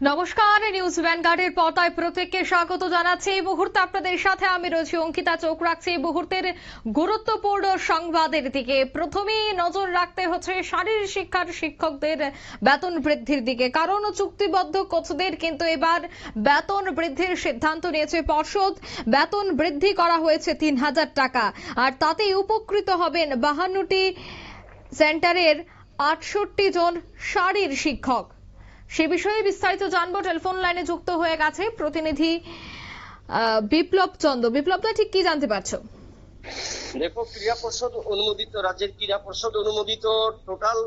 নমস্কার, নিউজ ভ্যানগার্ডের পর্দায় প্রত্যেককে স্বাগত জানাচ্ছি। এই মুহূর্তে আপনাদের সাথে আমি রয়েছি অঙ্কিতা। চোখ রাখছি এই মুহূর্তের গুরুত্বপূর্ণ সংবাদের দিকে। প্রথমেই নজর রাখতে হচ্ছে শারীরিক শিক্ষার শিক্ষকদের বেতন বৃদ্ধির দিকে, কারণ চুক্তিবদ্ধ কোচদের কিন্তু এবার বেতন বৃদ্ধির সিদ্ধান্ত নিয়েছে পর্ষদ। বেতন বৃদ্ধি করা হয়েছে ৩,০০০ টাকা, আর তাতেই উপকৃত হবেন ৫২টি সেন্টারের ৬৮ জন শারীরিক শিক্ষক। সে বিষয়ে বিস্তারিত জানবো। টেলিফোন লাইনে যুক্ত হয়ে গেছে প্রতিনিধি বিপ্লব চন্দ্র। বিপ্লব, ঠিক কি জানতে পারছো? দেখো, ক্রীড়া পর্ষদ অনুমোদিত, রাজ্যের ক্রীড়া পর্ষদ অনুমোদিত টোটাল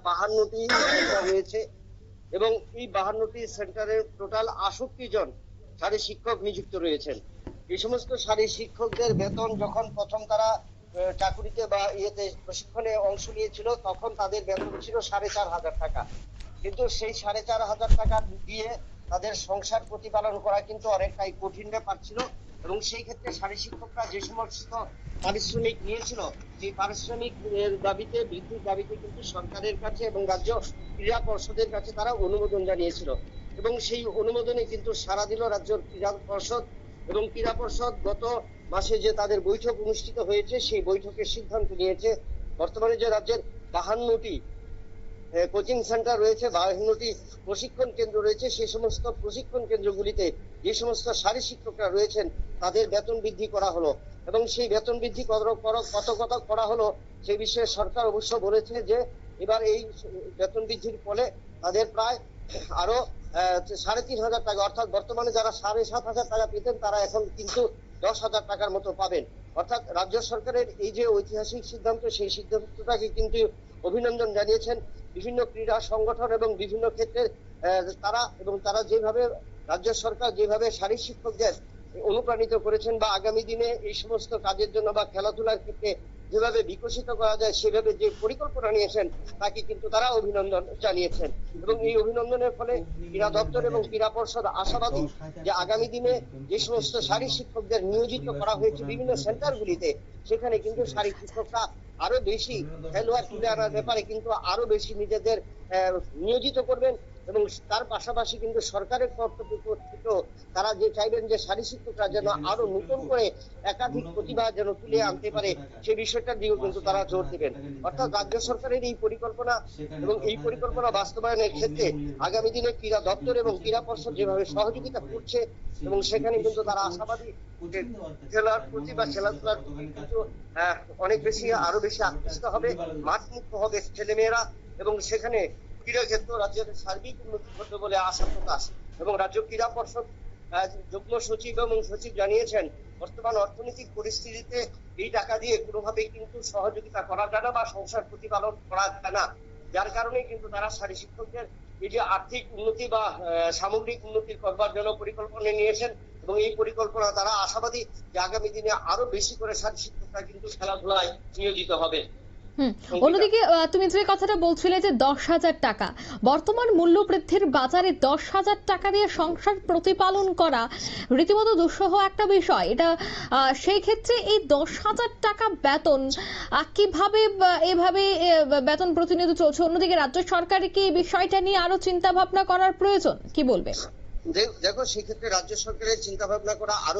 ৫২টি সেন্টার রয়েছে এবং এই ৫২টি সেন্টারে টোটাল ৬৮ জন শারীরিক শিক্ষক নিযুক্ত রয়েছেন। এই সমস্ত শারীরিক শিক্ষকদের বেতন যখন প্রথম তারা চাকুরিতে বা প্রশিক্ষণে অংশ নিয়েছিল, তখন তাদের বেতন ছিল ৪,৫০০ টাকা। কিন্তু সেই ৪,৫০০ টাকা দিয়ে তাদের সংসার প্রতিপালন করা কিন্তু অনেকটাই কঠিন ব্যাপার ছিল এবং সেই ক্ষেত্রে শারীরিক শিক্ষকরা যে সমস্ত পারিশ্রমিক নিয়েছিল, সেই পারিশ্রমিক দাবিতে, বৃদ্ধির দাবিতে কিন্তু সরকারের কাছে এবং রাজ্য ক্রীড়া পর্ষদের কাছে তারা অনুমোদন জানিয়েছিল এবং সেই অনুমোদনে কিন্তু সাড়া দিল রাজ্য ক্রীড়া পর্ষদ। এবং ক্রীড়া পর্ষদ গত মাসে যে তাদের বৈঠক অনুষ্ঠিত হয়েছে, সেই বৈঠকের সিদ্ধান্ত নিয়েছে বর্তমানে যে রাজ্যের ৫২টি কোচিং সেন্টার রয়েছে, ৫২টি প্রশিক্ষণ কেন্দ্র রয়েছে, সেই সমস্ত প্রশিক্ষণ কেন্দ্রগুলিতে যে সমস্ত শারীরিক শিক্ষকরা রয়েছেন তাদের বেতন বৃদ্ধি করা হলো এবং সেই বেতন বৃদ্ধি কত করা হলো সেই বিষয়ে সরকার অবশ্য বলেছে যে এবার এই বেতন বৃদ্ধির ফলে তাদের প্রায় আরো ৩,৫০০ টাকা, অর্থাৎ বর্তমানে যারা ৭,৫০০ টাকা পেতেন তারা এখন কিন্তু ১০,০০০ টাকার মতো পাবেন। অর্থাৎ রাজ্য সরকারের এই যে ঐতিহাসিক সিদ্ধান্ত, সেই সিদ্ধান্তটাকে কিন্তু অভিনন্দন জানিয়েছেন বিভিন্ন ক্রীড়া সংগঠন এবং বিভিন্ন ক্ষেত্রে তারা যেভাবে রাজ্য সরকার যেভাবে শারীরিক শিক্ষকদের অনুপ্রাণিত করেছেন বা আগামী দিনে এই সমস্ত কাজের জন্য বা খেলাধুলার ক্ষেত্রে যেভাবে বিকশিত করা যায় সেভাবে যে পরিকল্পনা নিয়েছেন তাকে কিন্তু তারা অভিনন্দন জানিয়েছেন এবং এই অভিনন্দনের ফলে ক্রীড়া দপ্তর এবং ক্রীড়া পর্ষদ আশাবাদী যে আগামী দিনে যে সমস্ত শারীরিক শিক্ষকদের নিয়োজিত করা হয়েছে বিভিন্ন সেন্টারগুলিতে, সেখানে কিন্তু শারীরিক শিক্ষকরা আরো বেশি খেলোয়াড় তুলে আনার ব্যাপারে কিন্তু আরো বেশি নিজেদের নিয়োজিত করবেন এবং তার পাশাপাশি কিন্তু সরকারের কর্তব্য তারা যে চাইবেন যে শারীরিক শিক্ষকরা যেন আরো নতুন করে একাধিক প্রতিভা যেন তুলে আনতে পারে, সেই বিষয়টার দিকেও কিন্তু তারা জোর দেবেন। অর্থাৎ রাজ্য সরকারের এই পরিকল্পনা এবং এই পরিকল্পনা বাস্তবায়নের ক্ষেত্রে আগামী দিনে ক্রীড়া দপ্তর এবং ক্রীড়া পর্ষদ যেভাবে সহযোগিতা করছে এবং সেখানে কিন্তু তারা আশাবাদী খেলার প্রতি বা খেলাধুলার প্রতি কিন্তু অনেক বেশি আরো বেশি আকৃষ্ট হবে, মাঠ মুক্ত হবে ছেলেমেয়েরা এবং সেখানে ক্রীড়া ক্ষেত্র রাজ্যের সার্বিক উন্নতি ঘটবে বলে আশা প্রকাশ। এবং রাজ্য ক্রীড়া পর্ষদ যুগ্ম সচিব এবং সচিব জানিয়েছেন বর্তমান অর্থনৈতিক পরিস্থিতিতে এই টাকা দিয়ে কোনোভাবেই কিন্তু সহযোগিতা করা যায় না বা সংসার প্রতিপালন করা যায় না, যার কারণে কিন্তু তারা শারীরিক শিক্ষকদের এই যে আর্থিক উন্নতি বা সামগ্রিক উন্নতি করবার জন্য পরিকল্পনা নিয়েছেন এবং এই পরিকল্পনা তারা আশাবাদী যে আগামী দিনে আরো বেশি করে শারীরিক শিক্ষকরা কিন্তু খেলাধুলায় নিয়োজিত হবে। অন্যদিকে তুমি যে কথাটা বলছিলে যে ১০,০০০ টাকা, বর্তমান মূল্য বৃদ্ধির বাজারে ১০,০০০ টাকা দিয়ে সংসার প্রতিপালন করা রীতিমতো দুঃসহ একটা বিষয়। এটা সেই ক্ষেত্রে এই ১০,০০০ টাকা বেতন কিভাবে এভাবে বেতন প্রতিনিয়ত চলছে? অন্যদিকে রাজ্য সরকারের কি এই বিষয়টা নিয়ে আরো চিন্তা ভাবনা করার প্রয়োজন, কি বলবে? দেখো, সেক্ষেত্রে রাজ্য সরকারের চিন্তা ভাবনা করা আরো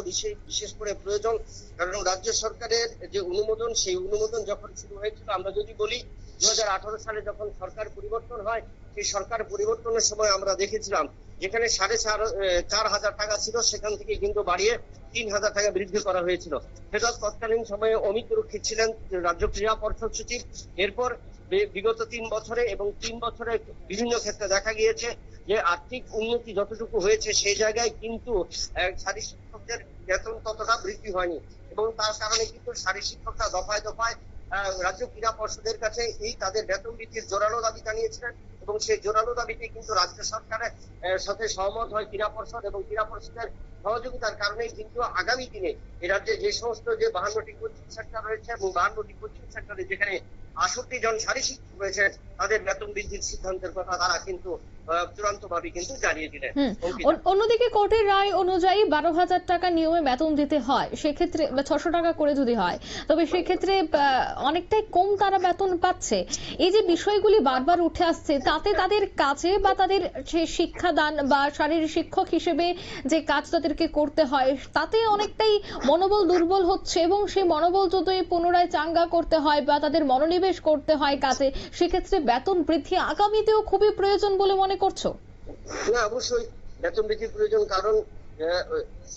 বিশেষ করে প্রয়োজন, কারণ রাজ্য সরকারের যে অনুমোদন, সেই অনুমোদন যখন শুরু হয়েছিল, আমরা যদি বলি ২০১৮ সালে যখন সরকার পরিবর্তন হয়, সেই সরকার পরিবর্তনের সময় আমরা দেখেছিলাম যেখানে ৪,৫০০ টাকা ছিল সেখান থেকে কিন্তু বাড়িয়ে ৩,০০০ টাকা বৃদ্ধি করা হয়েছিল। সেটা তৎকালীন সময়ে অমিত রক্ষিত ছিলেন রাজ্য ক্রীড়া পর্ষদ সচিব। এরপর বিগত ৩ বছরে এবং ৩ বছরে বিভিন্ন ক্ষেত্রে দেখা গিয়েছে যে আর্থিক উন্নতি যতটুকু হয়েছে সেই জায়গায় কিন্তু শারীরিক শিক্ষকদের বেতন ততটা বৃদ্ধি হয়নি এবং তার কারণে কিন্তু শারীরিক শিক্ষকরা দফায় দফায় রাজ্য ক্রীড়া পর্ষদের কাছে এই তাদের বেতন বৃদ্ধির জোরালো দাবি জানিয়েছিলেন এবং সেই জোরালো দাবিতে কিন্তু রাজ্য সরকারের সাথে সহমত হয় ক্রীড়া পর্ষদ এবং ক্রীড়া পর্ষদের সহযোগিতার কারণে কিন্তু আগামী দিনে এই রাজ্যে যে সমস্ত যে ৫২টি কোচিং সেন্টার রয়েছে এবং ৫২টি কোচিং সেন্টারে যেখানে ৬৮ জন শারীরিক শিক্ষক রয়েছে তাদের বেতন বৃদ্ধির সিদ্ধান্তের কথা তারা কিন্তু চূড়ান্তভাবে কিন্তু জানিয়ে দিলেন। অন্যদিকে কোর্টের রায় অনুযায়ী 12,000 টাকা নিয়মে বেতন দিতে হয়, সেক্ষেত্রে 600 টাকা করে যদি হয় তবে সেক্ষেত্রে অনেকটাই কম তারা বেতন পাচ্ছে। এই যে বিষয়গুলি বারবার উঠে আসছে, তাতে তাদের কাজে বা তাদের যে শিক্ষাদান বা শারীরিক শিক্ষক হিসেবে যে কাজ তাদেরকে করতে হয় তাতে অনেকটাই মনোবল দুর্বল হচ্ছে, এবং সেই মনোবল যদি পুনরায় চাঙ্গা করতে হয় বা তাদের মনোনিবেশ করতে হয় কাজে, সেক্ষেত্রে বেতন বৃদ্ধি আগামীতেও খুবই প্রয়োজন বলে মনে করছো? না, অবশ্যই বেতন বৃদ্ধির প্রয়োজন। কারণ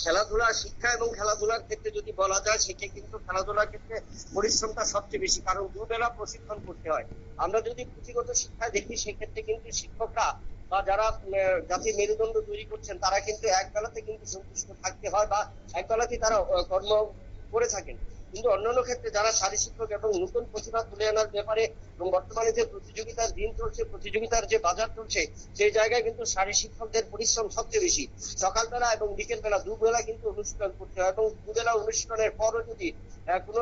খেলাধুলা, শিক্ষা এবং খেলাধুলার ক্ষেত্রে যদি বলা যায়, সেক্ষেত্রে কিন্তু খেলাধুলার ক্ষেত্রে পরিশ্রমটা সবচেয়ে বেশি, কারণ দুবেলা প্রশিক্ষণ করতে হয়। আমরা যদি পুঁথিগত শিক্ষায় দেখি, সেক্ষেত্রে কিন্তু শিক্ষকরা বা যারা জাতির মেরুদণ্ড তৈরি করছেন, তারা কিন্তু এক বেলাতে কিন্তু সন্তুষ্ট থাকতে হয় বা এক বেলাতেই তারা কর্ম করে থাকেন। কিন্তু অন্যান্য ক্ষেত্রে যারা শারীর শিক্ষক এবং নতুন প্রতিভা তুলে আনার ব্যাপারে, এবং বর্তমানে যে প্রতিযোগিতার দিন চলছে, প্রতিযোগিতার যে বাজার চলছে, সেই জায়গায় কিন্তু শারীর শিক্ষকদের পরিশ্রম সবচেয়ে বেশি। সকালবেলা এবং বিকেলবেলা দুবেলা কিন্তু অনুশীলন করতে হয়, এবং দুবেলা অনুশীলনের পরও যদি কোনো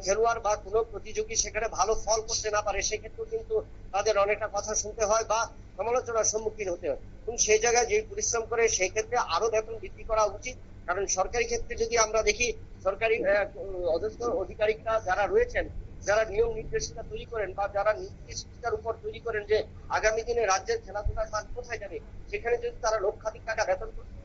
খেলোয়াড় বা কোনো প্রতিযোগী সেখানে ভালো ফল করতে না পারে, সেক্ষেত্রেও কিন্তু তাদের অনেকটা কথা শুনতে হয় বা সমালোচনার সম্মুখীন হতে হয়। এবং সেই জায়গায় যে পরিশ্রম করে, সেই ক্ষেত্রে আরো বেতন বৃদ্ধি করা উচিত। কারণ সরকারি ক্ষেত্রে যদি আমরা দেখি, সরকারি অধস্থ অধিকারিকরা যারা রয়েছেন, যারা নিয়ম নির্দেশিকা তৈরি করেন বা যারা নির্দেশিকার উপর তৈরি করেন যে আগামী দিনে রাজ্যের খেলাধুলার মান কোথায় যাবে, সেখানে যদি তারা লক্ষাধিক টাকা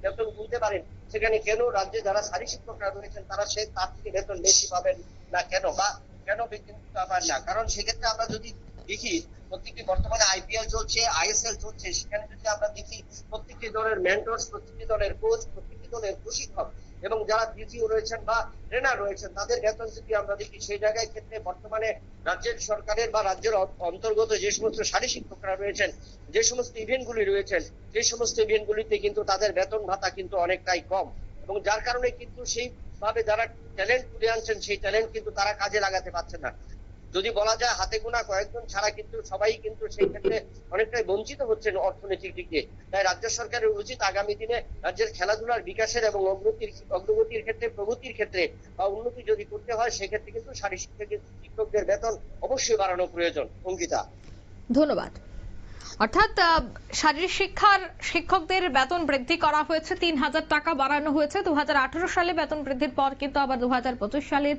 বেতন গুনতে পারেন, সেখানে কেন রাজ্যে যারা শারীর শিক্ষকরা রয়েছেন তারা তার থেকে বেতন বেশি পাবেন না কেন, বা কেন বেতন পাবেন না? কারণ সেক্ষেত্রে আমরা যদি দেখি, প্রত্যেকটি বর্তমানে আইপিএল চলছে, আইএসএল চলছে, সেখানে যদি আমরা দেখি প্রত্যেকটি দলের মেন্টরস, প্রত্যেকটি দলের কোচ, প্রত্যেকটি দলের প্রশিক্ষক এবং যারা দ্বিতীয় রয়েছেন বা ট্রেনার রয়েছেন, তাদের বেতন যদি আমরা দেখি, সেই জায়গায় ক্ষেত্রে বর্তমানে রাজ্যের সরকারের বা রাজ্যের অন্তর্গত যে সমস্ত শারীর শিক্ষকরা রয়েছেন, যে সমস্ত ইভেন্টগুলি রয়েছেন, সেই সমস্ত ইভেন্টগুলিতে কিন্তু তাদের বেতন ভাতা কিন্তু অনেকটাই কম, এবং যার কারণে কিন্তু সেইভাবে যারা ট্যালেন্ট তুলে আনছেন, সেই ট্যালেন্ট কিন্তু তারা কাজে লাগাতে পারছেন না। যদি বলা যায় হাতে গোনা কয়েকজন ছাড়া কিন্তু সবাই কিন্তু সেই ক্ষেত্রে অনেকটাই বঞ্চিত হচ্ছেন অর্থনৈতিক দিক দিয়ে। তাই রাজ্য সরকারের উচিত আগামী দিনে রাজ্যের খেলাধুলার বিকাশের এবং অগ্রগতির ক্ষেত্রে, প্রগতির ক্ষেত্রে বা উন্নতি যদি করতে হয়, সেক্ষেত্রে কিন্তু শারীর শিক্ষকদের বেতন অবশ্যই বাড়ানো প্রয়োজন। অঙ্কিতা, ধন্যবাদ। অর্থাৎ শারীরিক শিক্ষার শিক্ষকদের বেতন বৃদ্ধি করা হয়েছে, 3,000 টাকা বাড়ানো হয়েছে। 2018 সালে বেতন বৃদ্ধির পর কিন্তু আবার 2025 সালের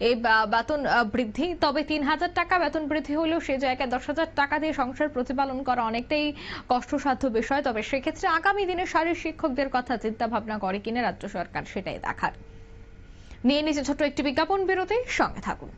এই বেতন বৃদ্ধি। তবে 3,000 টাকা বেতন বৃদ্ধি হলেও সে জায়গায় 10,000 টাকা দিয়ে সংসার প্রতিপালন করা অনেকটাই কষ্টসাধ্য বিষয়। তবে সেক্ষেত্রে আগামী দিনে শারীরিক শিক্ষকদের কথা চিন্তা ভাবনা করে কিনা রাজ্য সরকার, সেটাই দেখার। নিয়ে নিচে ছোট্ট একটি বিজ্ঞাপন বিরতি, সঙ্গে থাকুন।